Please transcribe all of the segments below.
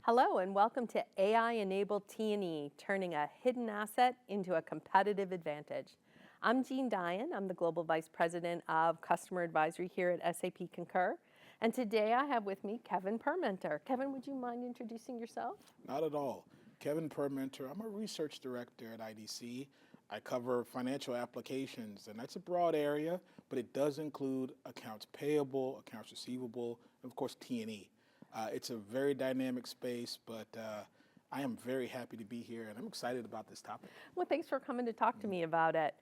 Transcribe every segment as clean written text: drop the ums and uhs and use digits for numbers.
Hello and welcome to AI-enabled T&E, turning a hidden asset into a competitive advantage. I'm Jean Diane. I'm the Global Vice President of Customer Advisory here at SAP Concur. And today I have with me Kevin Permenter. Kevin, would you mind introducing yourself? Not at all. Kevin Permenter. I'm a research director at IDC. I cover financial applications, and that's a broad area, but it does include accounts payable, accounts receivable, and of course T&E. It's a very dynamic space, but I am very happy to be here, and I'm excited about this topic. Well, thanks for coming to talk to me about it.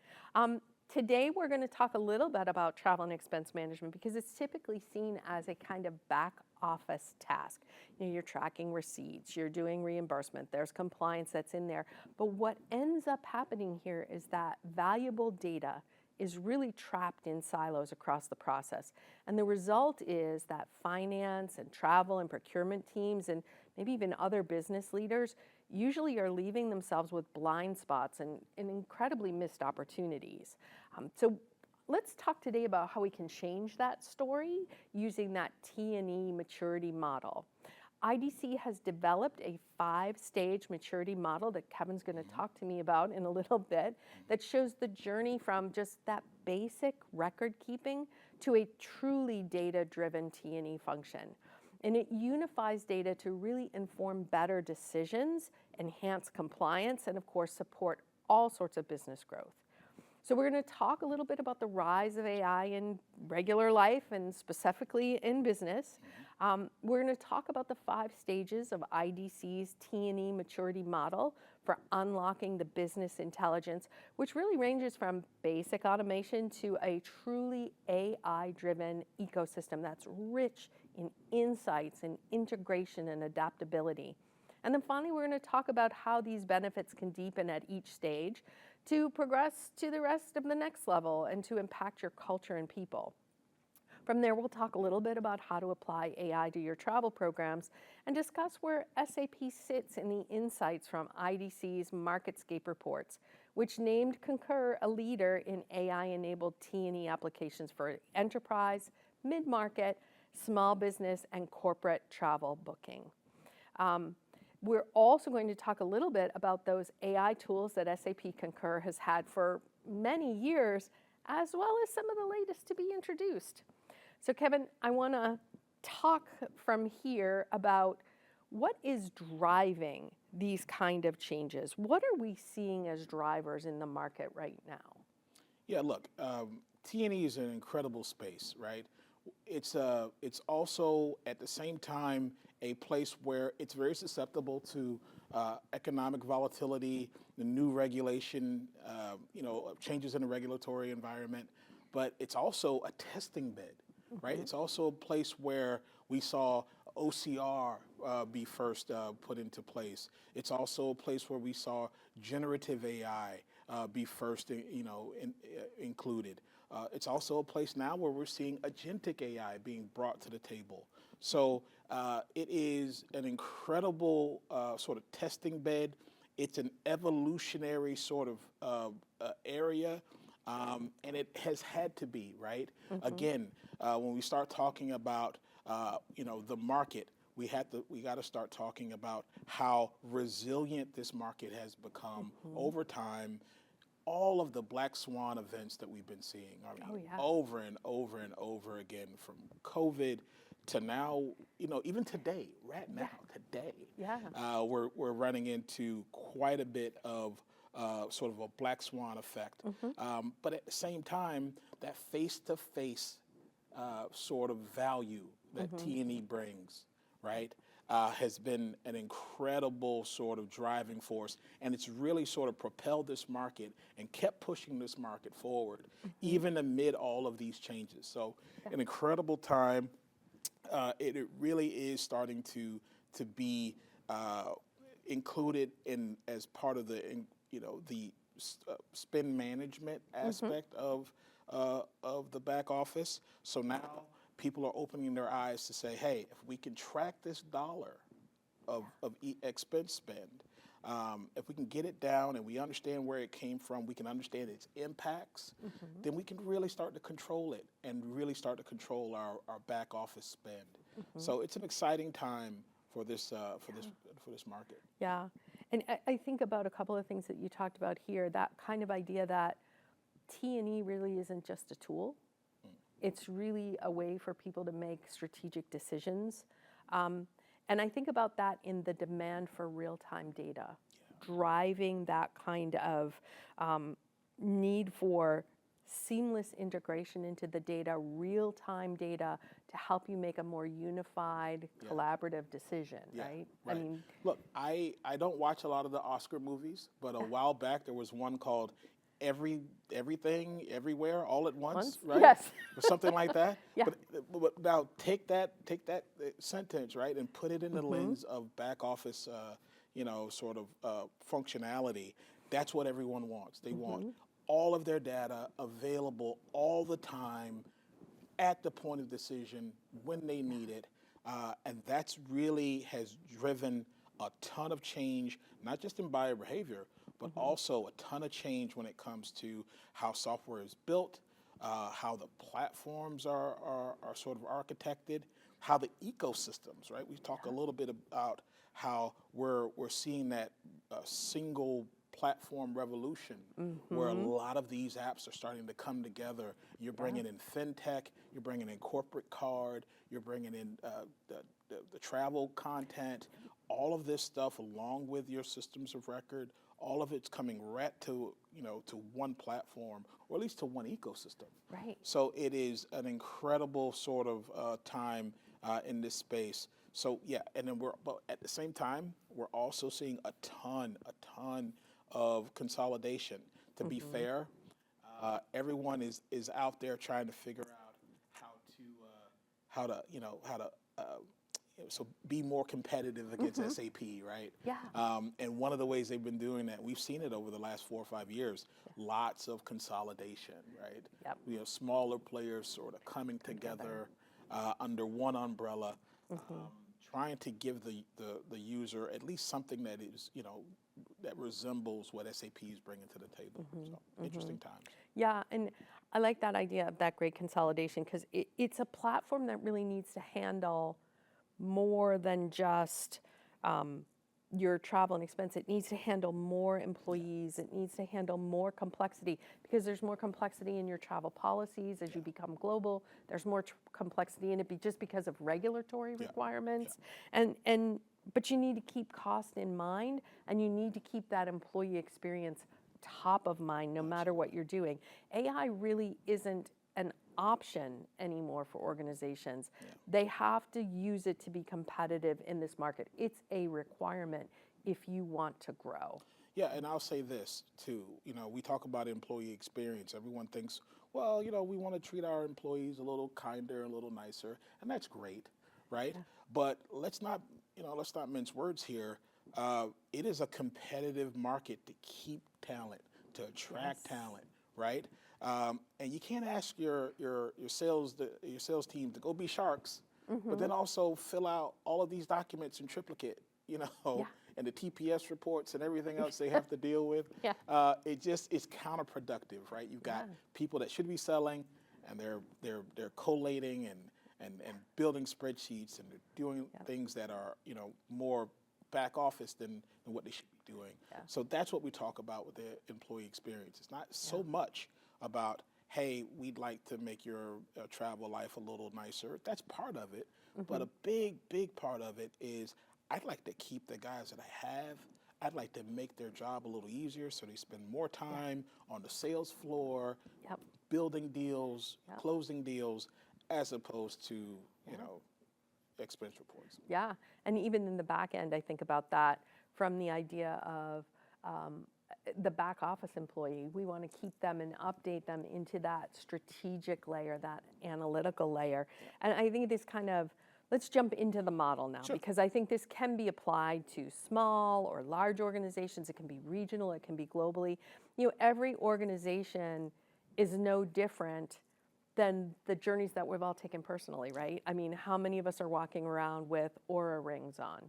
Today we're going to talk a little bit about travel and expense management because it's typically seen as a kind of back office task. You're tracking receipts, you're doing reimbursement, there's compliance that's in there. But what ends up happening here is that valuable data is really trapped in silos across the process. And the result is that finance and travel and procurement teams and maybe even other business leaders usually are leaving themselves with blind spots and incredibly missed opportunities. So let's talk today about how we can change that story using that T&E maturity model. IDC has developed a 5-stage maturity model that Kevin's going to talk to me about in a little bit that shows the journey from just that basic record keeping to a truly data-driven T&E function. And it unifies data to really inform better decisions, enhance compliance, and of course support all sorts of business growth. So we're going to talk a little bit about the rise of AI in regular life and specifically in business. We're going to talk about the 5 stages of IDC's T&E maturity model for unlocking the business intelligence, which really ranges from basic automation to a truly AI-driven ecosystem that's rich in insights and integration and adaptability. And then finally, we're going to talk about how these benefits can deepen at each stage to progress to the rest of the next level and to impact your culture and people. From there, we'll talk a little bit about how to apply AI to your travel programs and discuss where SAP sits in the insights from IDC's MarketScape reports, which named Concur a leader in AI-enabled T&E applications for enterprise, mid-market, small business, and corporate travel booking. We're also going to talk a little bit about those AI tools that SAP Concur has had for many years, as well as some of the latest to be introduced. So Kevin, I want to talk from here about what is driving these kind of changes. What are we seeing as drivers in the market right now? Yeah, look, T&E is an incredible space, right? It's also at the same time a place where it's very susceptible to economic volatility, the new regulation, changes in the regulatory environment, but it's also a testing bed, right? It's also a place where we saw OCR be first put into place. It's also a place where we saw generative AI be first, included. It's also a place now where we're seeing agentic AI being brought to the table. So it is an incredible sort of testing bed. It's an evolutionary sort of area. And it has had to be, right? Again, when we start talking about, the market, we got to start talking about how resilient this market has become over time. All of the black swan events that we've been seeing, over and over and over again, from COVID to now, even today, right now, today, we're running into quite a bit of sort of a black swan effect. But at the same time, that face-to-face sort of value that T&E brings, right, has been an incredible sort of driving force. And it's really sort of propelled this market and kept pushing this market forward, even amid all of these changes. So an incredible time. It really is starting to be included in as part of the the spend management aspect of the back office. So now people are opening their eyes to say, hey, if we can track this dollar of expense spend, if we can get it down and we understand where it came from, we can understand its impacts, then we can really start to control it and really start to control our back office spend. So it's an exciting time for this market. Yeah, and I think about a couple of things that you talked about here, that kind of idea that T&E really isn't just a tool. It's really a way for people to make strategic decisions. And I think about that in the demand for real-time data, driving that kind of need for seamless integration into the data, real-time data, to help you make a more unified, collaborative decision, right? Right. I mean, look, I don't watch a lot of the Oscar movies, but a while back there was one called Everything, Everywhere, All at Once, right? Yes. Or something like that. Yeah. But now take that sentence, right, and put it in the lens of back office, sort of functionality. That's what everyone wants. They want all of their data available all the time, at the point of decision, when they need it. And that's really has driven a ton of change, not just in buyer behavior, but also a ton of change when it comes to how software is built, how the platforms are sort of architected, how the ecosystems, right? We talk a little bit about how we're seeing that single platform revolution where a lot of these apps are starting to come together. You're bringing in fintech, you're bringing in corporate card, you're bringing in the travel content, all of this stuff along with your systems of record, all of it's coming right to one platform, or at least to one ecosystem. Right. So it is an incredible sort of time in this space. So yeah, and then but at the same time, we're also seeing a ton of consolidation. To be fair, everyone is out there trying to figure out how to so be more competitive against SAP, right? Yeah. And one of the ways they've been doing that, we've seen it over the last 4 or 5 years, lots of consolidation, right? Yep. Smaller players sort of coming together under one umbrella, trying to give the user at least something that is, that resembles what SAP is bringing to the table. So interesting times. Yeah, and I like that idea of that great consolidation, because it's a platform that really needs to handle more than just your travel and expense. It needs to handle more employees. It needs to handle more complexity, because there's more complexity in your travel policies as you become global. There's more complexity in it just because of regulatory requirements. But you need to keep cost in mind, and you need to keep that employee experience top of mind no matter what you're doing. AI really isn't an option anymore for organizations. They have to use it to be competitive in this market. It's a requirement if you want to grow. Yeah, and I'll say this too. We talk about employee experience. Everyone thinks, well, we want to treat our employees a little kinder, a little nicer, and that's great, right? But let's not mince words here. It is a competitive market to keep talent, to attract talent, right? And you can't ask your sales team to go be sharks, but then also fill out all of these documents in triplicate, and the TPS reports and everything else they have to deal with. It just is counterproductive, right? You've got people that should be selling, and they're collating and building spreadsheets, and they're doing things that are more back office than what they should be doing. So that's what we talk about with the employee experience. It's not so much about, hey, we'd like to make your travel life a little nicer. That's part of it. But a big part of it is, I'd like to keep the guys that I have. I'd like to make their job a little easier so they spend more time on the sales floor, building deals, closing deals, as opposed to, expense reports. Yeah, and even in the back end, I think about that from the idea of the back office employee. We want to keep them and update them into that strategic layer, that analytical layer. And I think this let's jump into the model now, because I think this can be applied to small or large organizations. It can be regional, it can be globally. Every organization is no different than the journeys that we've all taken personally, right? I mean, how many of us are walking around with Oura rings on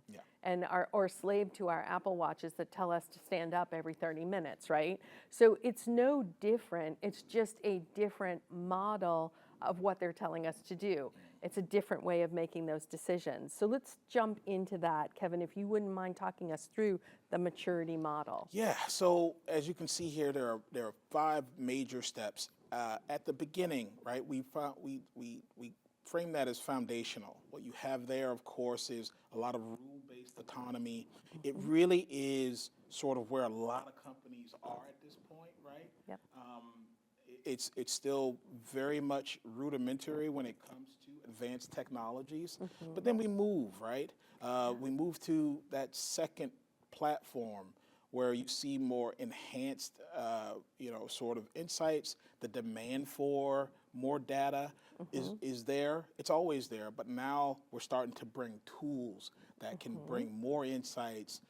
and or slave to our Apple Watches that tell us to stand up every 30 minutes, right? So it's no different. It's just a different model of what they're telling us to do. It's a different way of making those decisions. So let's jump into that. Kevin, if you wouldn't mind talking us through the maturity model. Yeah, so as you can see here, there are 5 major steps. At the beginning, right, we frame that as foundational. What you have there, of course, is a lot of rule-based autonomy. It really is sort of where a lot of companies are at this point, right? Yep. It's still very much rudimentary when it comes to advanced technologies, but then we move, right? We move to that second platform where you see more enhanced, sort of insights. The demand for more data is there. It's always there, but now we're starting to bring tools that can bring more insights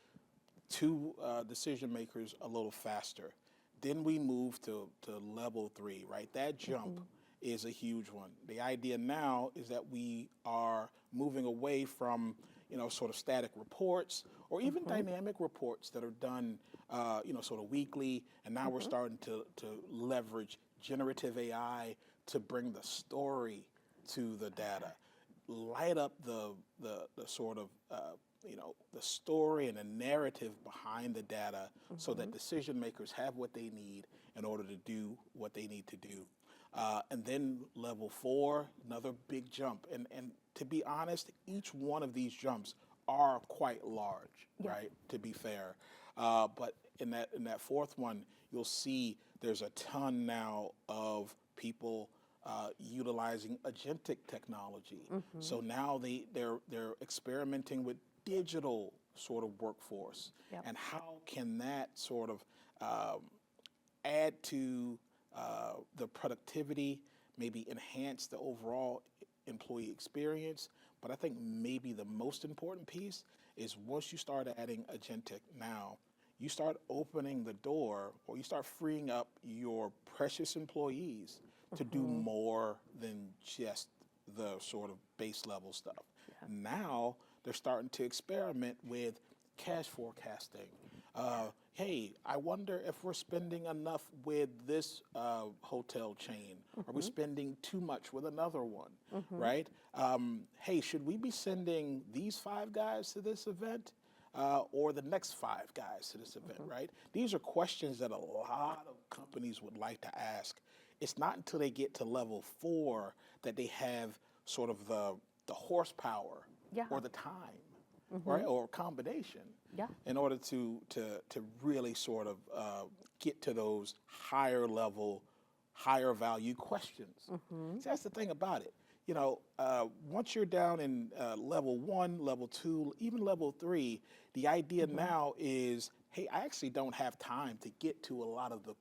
to decision makers a little faster. Then we move to level 3, right? That jump is a huge one. The idea now is that we are moving away from, sort of static reports or even dynamic reports that are done, sort of weekly. And now we're starting to leverage generative AI to bring the story to the data, light up the sort of, the story and the narrative behind the data so that decision makers have what they need in order to do what they need to do. And then level 4, another big jump. And to be honest, each one of these jumps are quite large, right, to be fair. But in that 4th one, you'll see there's a ton now of people utilizing agentic technology. So now they're experimenting with digital sort of workforce. And how can that sort of add to the productivity, maybe enhance the overall employee experience. But I think maybe the most important piece is once you start adding agentic now, you start opening the door or you start freeing up your precious employees to do more than just the sort of base level stuff. Now they're starting to experiment with cash forecasting. Hey, I wonder if we're spending enough with this hotel chain. Are we spending too much with another one, right? Hey, should we be sending these 5 guys to this event or the next 5 guys to this event, right? These are questions that a lot of companies would like to ask. It's not until they get to level 4 that they have sort of the horsepower or the time, right, or combination in order to really sort of get to those higher level, higher value questions. So that's the thing about it. Once you're down in level 1, level 2, even level 3, the idea now is, hey, I actually don't have time to get to a lot of the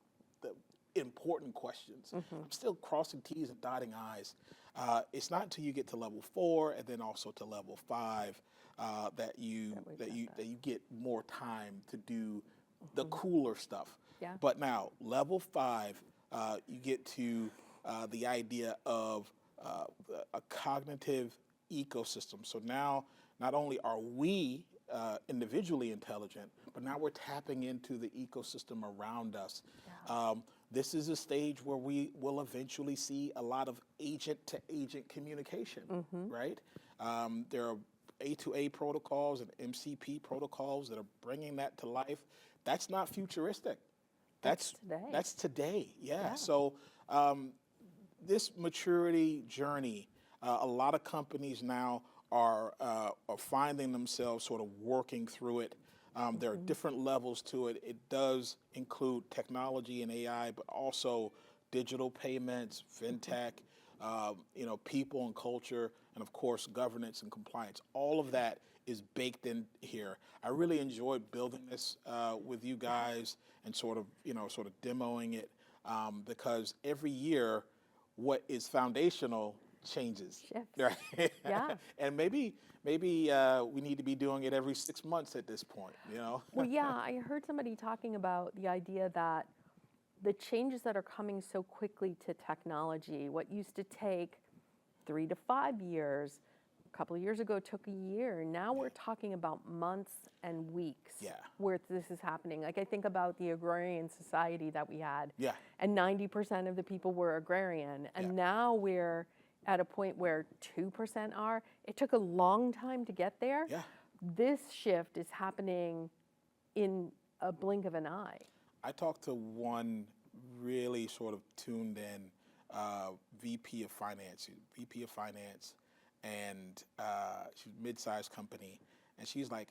important questions. I'm still crossing T's and dotting I's. It's not until you get to level 4 and then also to level 5 that you get more time to do the cooler stuff. But now level 5, you get to the idea of a cognitive ecosystem. So now not only are we individually intelligent, but now we're tapping into the ecosystem around us. This is a stage where we will eventually see a lot of agent-to-agent communication, right? There are A2A protocols and MCP protocols that are bringing that to life. That's not futuristic. That's today. Yeah. So this maturity journey, a lot of companies now are finding themselves sort of working through it. There are different levels to it. It does include technology and AI, but also digital payments, fintech, people and culture, and of course, governance and compliance. All of that is baked in here. I really enjoyed building this with you guys and sort of demoing it because every year, what is foundational changes. Right? And maybe we need to be doing it every 6 months at this point, Well, yeah, I heard somebody talking about the idea that the changes that are coming so quickly to technology, what used to take 3 to 5 years, a couple of years ago took a year. Now we're talking about months and weeks where this is happening. Like I think about the agrarian society that we had, and 90% of the people were agrarian, and now we're at a point where 2% are. It took a long time to get there. Yeah. This shift is happening in a blink of an eye. I talked to one really sort of tuned in VP of Finance, and she's a mid-sized company, and she's like,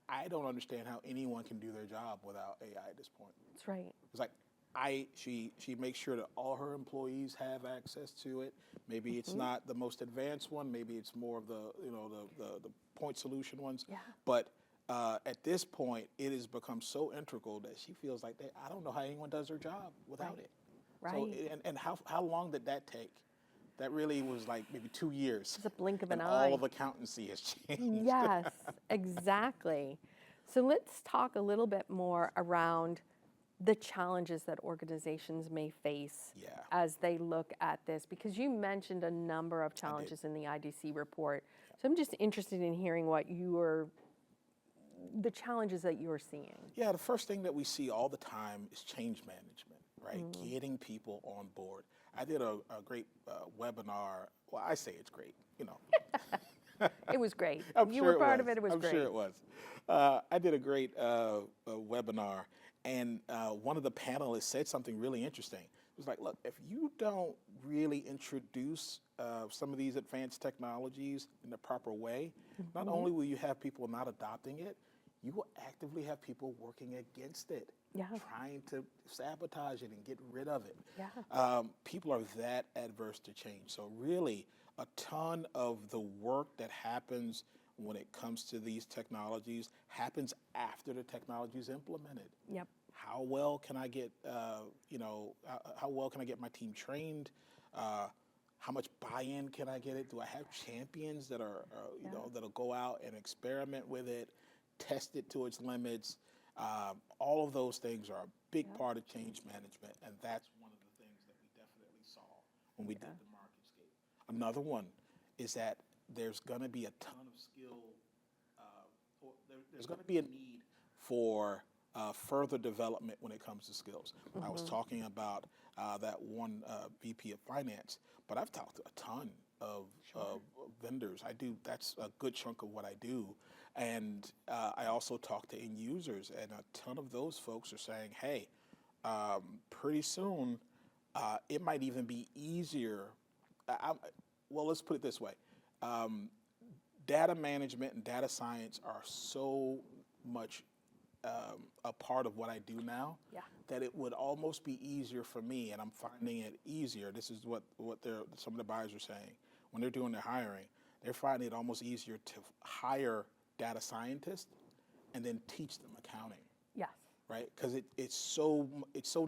I don't understand how anyone can do their job without AI at this point. That's right. It's like she makes sure that all her employees have access to it. Maybe it's not the most advanced one. Maybe it's more of the the point solution ones. Yeah. But at this point, it has become so integral that she feels like I don't know how anyone does their job without it. Right. So, and how long did that take? That really was like maybe 2 years. It's a blink of an and eye. all of accountancy has changed. Yes, exactly. So let's talk a little bit more around the challenges that organizations may face Yeah. as they look at this, because you mentioned a number of challenges in the IDC report. So I'm just interested in hearing what the challenges that you're seeing. Yeah, the first thing that we see all the time is change management, right? Getting people on board. I did a great webinar. Well, I say it's great, you know. It was great. I'm You sure were part of it. It was I'm great. sure it was. I did a great webinar, and one of the panelists said something really interesting. It was like, look, if you don't really introduce some of these advanced technologies in the proper way, not only will you have people not adopting it, you will actively have people working against it, trying to sabotage it and get rid of it. Yeah. People are that adverse to change. So really, a ton of the work that happens when it comes to these technologies happens after the technology is implemented. Yep. How well can I get, how well can I get my team trained? How much buy-in can I get it? Do I have champions that are, that'll go out and experiment with it, test it to its limits? All of those things are a big part of change management, and that's one of the things that we definitely saw when we did the MarketScape. Another one is that there's going to be a ton of skill, there's going to be a need for further development when it comes to skills. I was talking about that one VP of Finance, but I've talked to a ton of vendors. That's a good chunk of what I do. And I also talk to end users, and a ton of those folks are saying, hey, pretty soon it might even be easier. Well, let's put it this way. Data management and data science are so much a part of what I do now that it would almost be easier for me, and I'm finding it easier. This is what some of the buyers are saying. When they're doing their hiring, they're finding it almost easier to hire data scientists and then teach them accounting. Yes. Right? Because it's so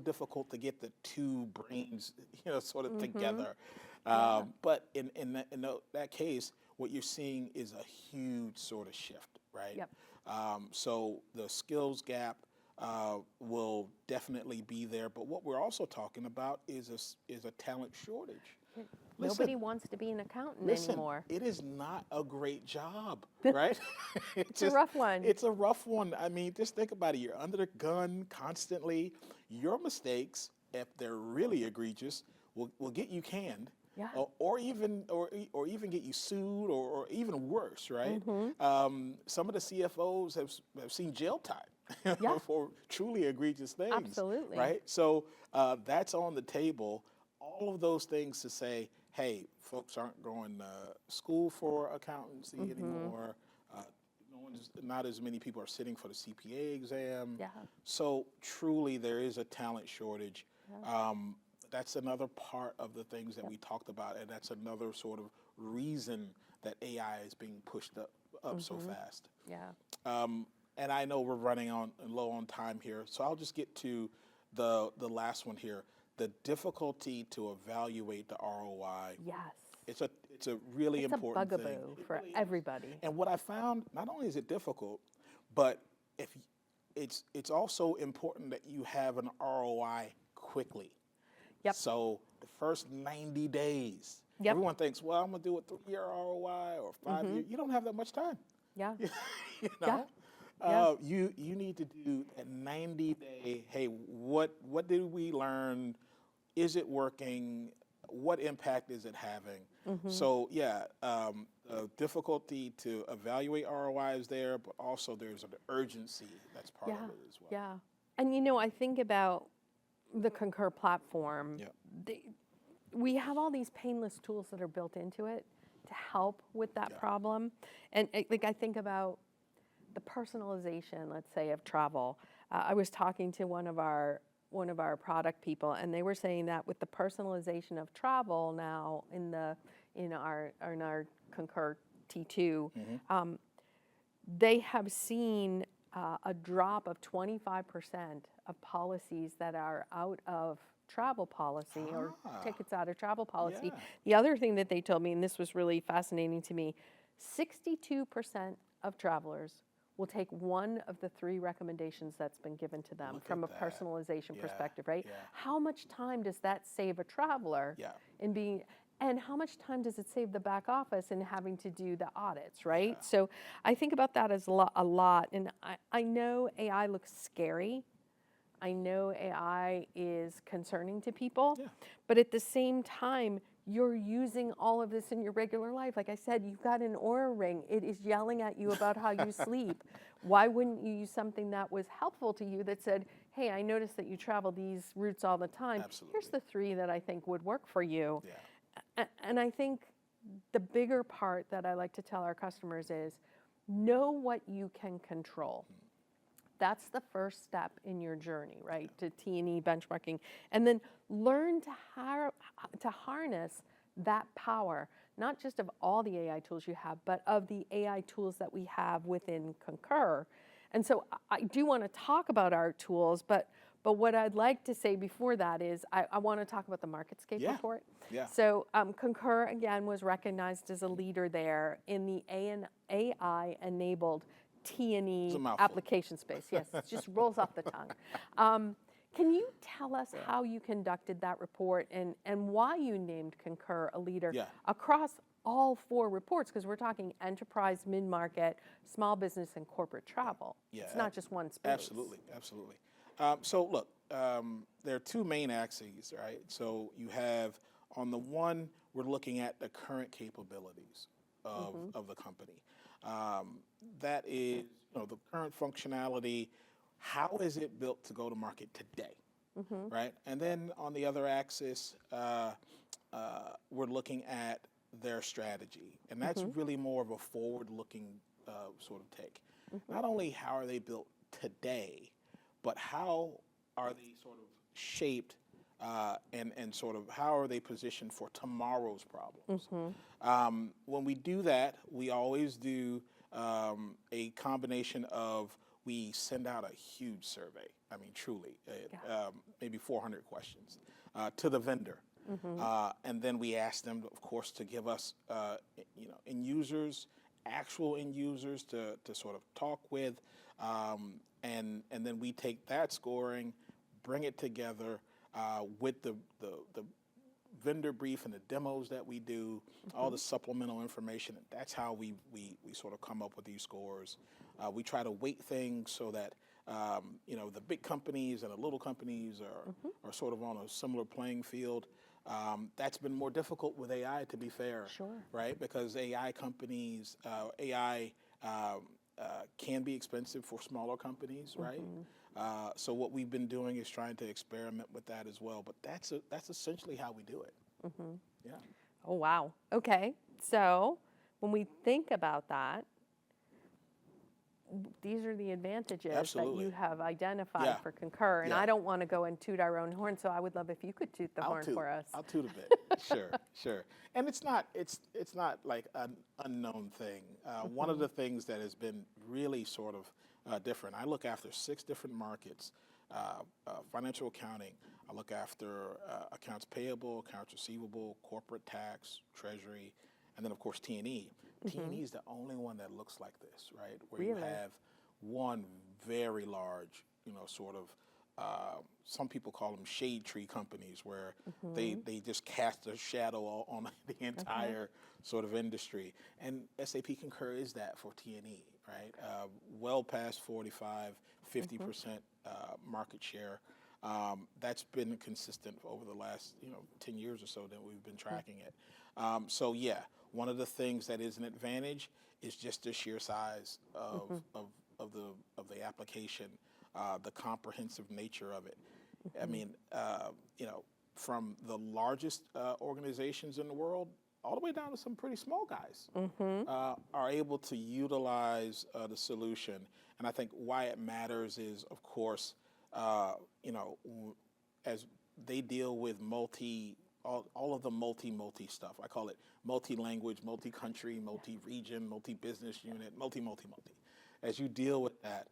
difficult to get the two brains, sort of together. But in that case, what you're seeing is a huge sort of shift, right? Yep. So the skills gap will definitely be there. But what we're also talking about is a talent shortage. Nobody wants to be an accountant anymore. It is not a great job, right? It's a rough one. It's a rough one. I mean, just think about it. You're under the gun constantly. Your mistakes, if they're really egregious, will get you canned. Yeah. Or even get you sued, or even worse, right? Some of the CFOs have seen jail time for truly egregious things. Absolutely. Right? So that's on the table. All of those things to say, hey, folks aren't going to school for accountancy anymore. Not as many people are sitting for the CPA exam. Yeah. So truly, there is a talent shortage. That's another part of the things that we talked about, and that's another sort of reason that AI is being pushed up so fast. Yeah. And I know we're running low on time here, so I'll just get to the last one here. The difficulty to evaluate the ROI. Yes. It's a really important thing. It's a bugaboo for everybody. And what I found, not only is it difficult, but if it's also important that you have an ROI quickly. Yep. So the first 90 days, Yep. everyone thinks, well, I'm going to do a 3-year ROI or 5-year. You don't have that much time. Yeah. You know? You need to do a 90-day, hey, what did we learn? Is it working? what impact is it having? So yeah, difficulty to evaluate ROI is there, but also there's an urgency that's part of it as well. Yeah. And I think about the Concur platform. Yeah. We have all these painless tools that are built into it to help with that problem. And like I think about the personalization, let's say, of travel. I was talking to one of our product people, and they were saying that with the personalization of travel now in our Concur T2, they have seen a drop of 25% of policies that are out of travel policy or tickets out of travel policy. Yeah. The other thing that they told me, and this was really fascinating to me, 62% of travelers will take one of the 3 recommendations that's been given to them from a personalization perspective, right? Yeah. How much time does that save a traveler in being, and how much time does it save the back office in having to do the audits, right? Yeah. So I think about that as a lot. And I know AI looks scary. I know AI is concerning to people, but at the same time, you're using all of this in your regular life. Like I said, you've got an Oura ring. It is yelling at you about how you sleep. Why wouldn't you use something that was helpful to you that said, hey, I noticed that you travel these routes all the time. Absolutely. Here's the 3 that I think would work for you. Yeah. And I think the bigger part that I like to tell our customers is know what you can control. That's the first step in your journey, right, to T&E benchmarking. And then learn to harness that power, not just of all the AI tools you have, but of the AI tools that we have within Concur. And so I do want to talk about our tools, but what I'd like to say before that is I want to talk about the MarketScape report. Yeah. So Concur, again, was recognized as a leader there in the AI-enabled T&E application space. Yes, it just rolls off the tongue. Can you tell us how you conducted that report and why you named Concur a leader across all 4 reports? Because we're talking enterprise, mid-market, small business, and corporate travel. Yeah. It's not just one space. Absolutely. So look, there are 2 main axes, right? So you have, on the one, we're looking at the current capabilities of the company. That is, the current functionality. How is it built to go to market today, right? And then on the other axis, we're looking at their strategy, and that's really more of a forward-looking sort of take. Not only how are they built today, but how are they sort of shaped and sort of how are they positioned for tomorrow's problems. When we do that, we always do a combination of, we send out a huge survey, I mean truly, maybe 400 questions to the vendor. And then we ask them, of course, to give us end users, actual end users to sort of talk with, and then we take that scoring, bring it together with the vendor brief and the demos that we do, all the supplemental information. That's how we sort of come up with these scores. We try to weight things so that the big companies and the little companies are sort of on a similar playing field. That's been more difficult with AI, to be fair, right? Because AI companies, can be expensive for smaller companies, right? So what we've been doing is trying to experiment with that as well. But that's essentially how we do it. Yeah. Oh, wow. Okay. So when we think about that, these are the advantages that you have identified for Concur. And I don't want to go and toot our own horn, so I would love if you could toot the horn for us. I'll toot a bit. Sure. And it's not like an unknown thing. One of the things that has been really sort of different, I look after 6 different markets: financial accounting, I look after accounts payable, accounts receivable, corporate tax, treasury, and then of course T&E. T&E is the only one that looks like this, right? Where you have one very large, sort of, some people call them shade tree companies, where they just cast a shadow on the entire sort of industry. And SAP Concur is that for T&E, right? Well past 45, 50% market share. That's been consistent over the last 10 years or so that we've been tracking it. So yeah, one of the things that is an advantage is just the sheer size of the application, the comprehensive nature of it. I mean, from the largest organizations in the world all the way down to some pretty small guys are able to utilize the solution. And I think why it matters is, of course, as they deal with all of the multi stuff. I call it multi-language, multi-country, multi-region, multi-business unit, multi. As you deal with that,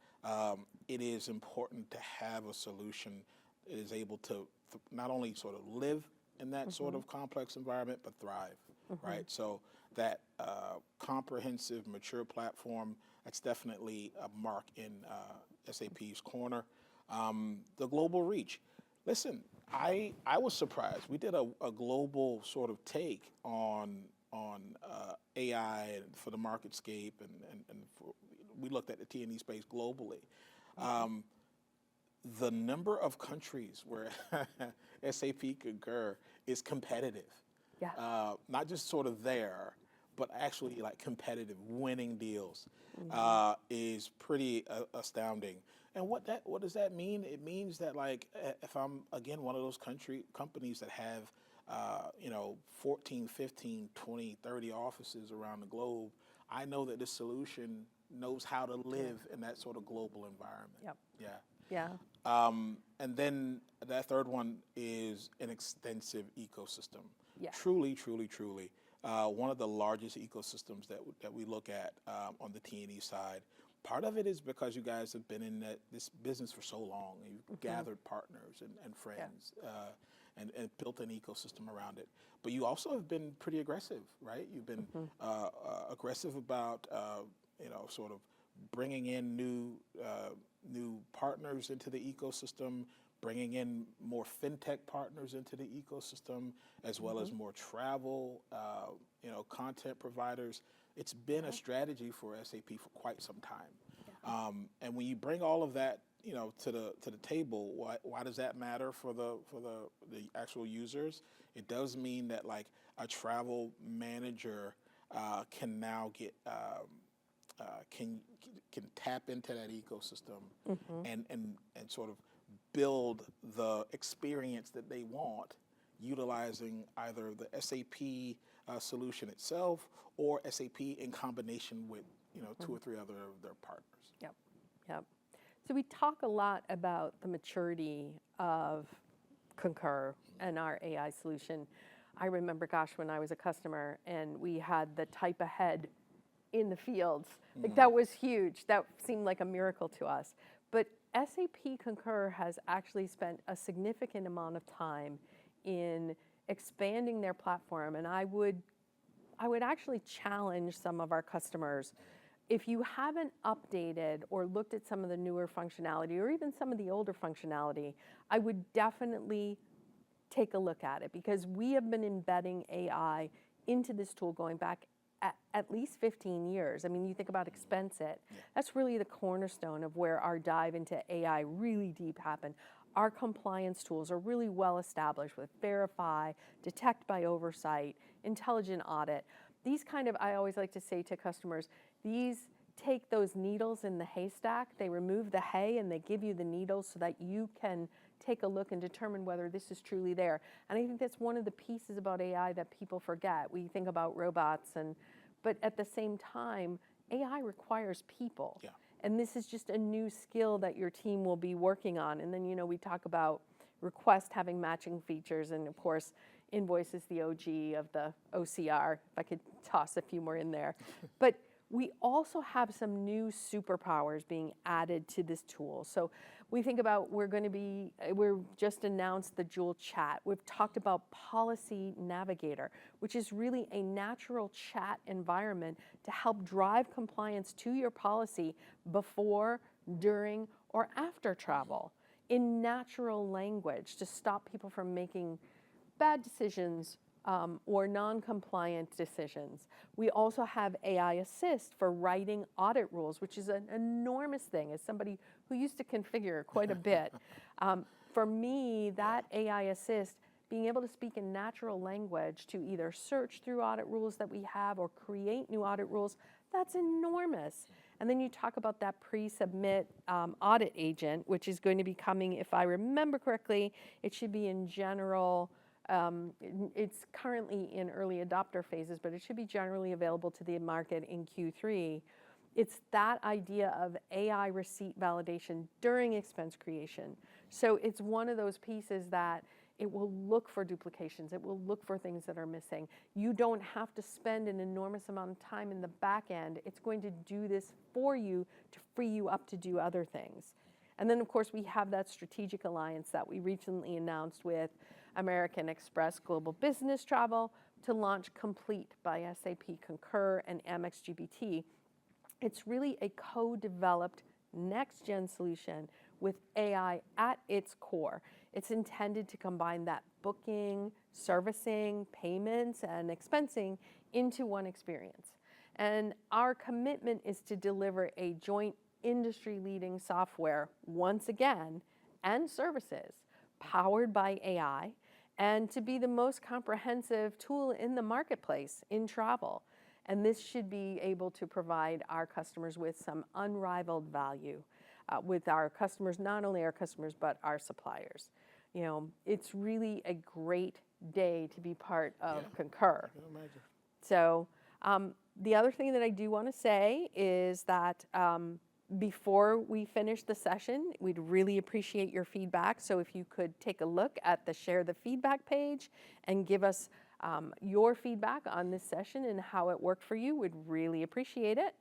it is important to have a solution that is able to not only sort of live in that sort of complex environment, but thrive, right? So that comprehensive, mature platform, that's definitely a mark in SAP's corner. The global reach. Listen, I was surprised. We did a global sort of take on AI for the marketscape, and we looked at the T&E space globally. The number of countries where SAP Concur is competitive, not just sort of there, but actually like competitive, winning deals, is pretty astounding. And what does that mean? It means that, like, if I'm again one of those companies that have 14, 15, 20, 30 offices around the globe, I know that this solution knows how to live in that sort of global environment. Yep. Yeah. Yeah. And then that third one is an extensive ecosystem. Yeah. Truly. One of the largest ecosystems that we look at on the T&E side. Part of it is because you guys have been in this business for so long. You've gathered partners and friends and built an ecosystem around it. But you also have been pretty aggressive, right? You've been aggressive about sort of bringing in new partners into the ecosystem, bringing in more fintech partners into the ecosystem, as well as more travel, content providers. It's been a strategy for SAP for quite some time. And when you bring all of that, to the table, why does that matter for the actual users? It does mean that, like, a travel manager can now get can tap into that ecosystem and sort of build the experience that they want, utilizing either the SAP solution itself or SAP in combination with two or three other of their partners. Yep. So we talk a lot about the maturity of Concur and our AI solution. I remember, gosh, when I was a customer and we had the type ahead in the fields, like that was huge. That seemed like a miracle to us. But SAP Concur has actually spent a significant amount of time in expanding their platform, and I would actually challenge some of our customers. If you haven't updated or looked at some of the newer functionality or even some of the older functionality, I would definitely take a look at it, because we have been embedding AI into this tool going back at least 15 years. I mean, you think about Expense It. That's really the cornerstone of where our dive into AI really deep happened. Our compliance tools are really well established with Verify, Detect by Oversight, Intelligent Audit. These kind of, I always like to say to customers, these take those needles in the haystack, they remove the hay and they give you the needles so that you can take a look and determine whether this is truly there. And I think that's one of the pieces about AI that people forget. We think about robots, but at the same time, AI requires people. Yeah. And this is just a new skill that your team will be working on. And then, we talk about request having matching features, and of course, invoice is the OG of the OCR, if I could toss a few more in there. But we also have some new superpowers being added to this tool. So we think about, we're just announced the Joule Chat. We've talked about Policy Navigator, which is really a natural chat environment to help drive compliance to your policy before, during, or after travel in natural language to stop people from making bad decisions or non-compliant decisions. We also have AI Assist for writing audit rules, which is an enormous thing as somebody who used to configure quite a bit. for me, that AI assist, being able to speak in natural language to either search through audit rules that we have or create new audit rules, that's enormous. And then you talk about that pre-submit audit agent, which is going to be coming, if I remember correctly, it should be in general. It's currently in early adopter phases, but it should be generally available to the market in Q3. It's that idea of AI receipt validation during expense creation. So it's one of those pieces that it will look for duplications. It will look for things that are missing. You don't have to spend an enormous amount of time in the back end. It's going to do this for you to free you up to do other things. And then, of course, we have that strategic alliance that we recently announced with American Express Global Business Travel to launch Complete by SAP Concur and Amex GBT. It's really a co-developed next-gen solution with AI at its core. It's intended to combine that booking, servicing, payments, and expensing into one experience. And our commitment is to deliver a joint industry-leading software, once again, and services powered by AI, and to be the most comprehensive tool in the marketplace in travel. And this should be able to provide our customers with some unrivaled value with our customers, not only our customers, but our suppliers. You know, it's really a great day to be part of Concur. I can imagine. So the other thing that I do want to say is that before we finish the session, we'd really appreciate your feedback. So if you could take a look at the Share the Feedback page and give us your feedback on this session and how it worked for you, we'd really appreciate it.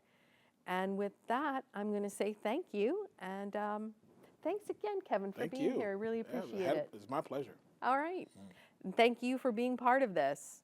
And with that, I'm going to say thank you. And thanks again, Kevin, for being here. I really appreciate it. It's my pleasure. All right. Thank you for being part of this.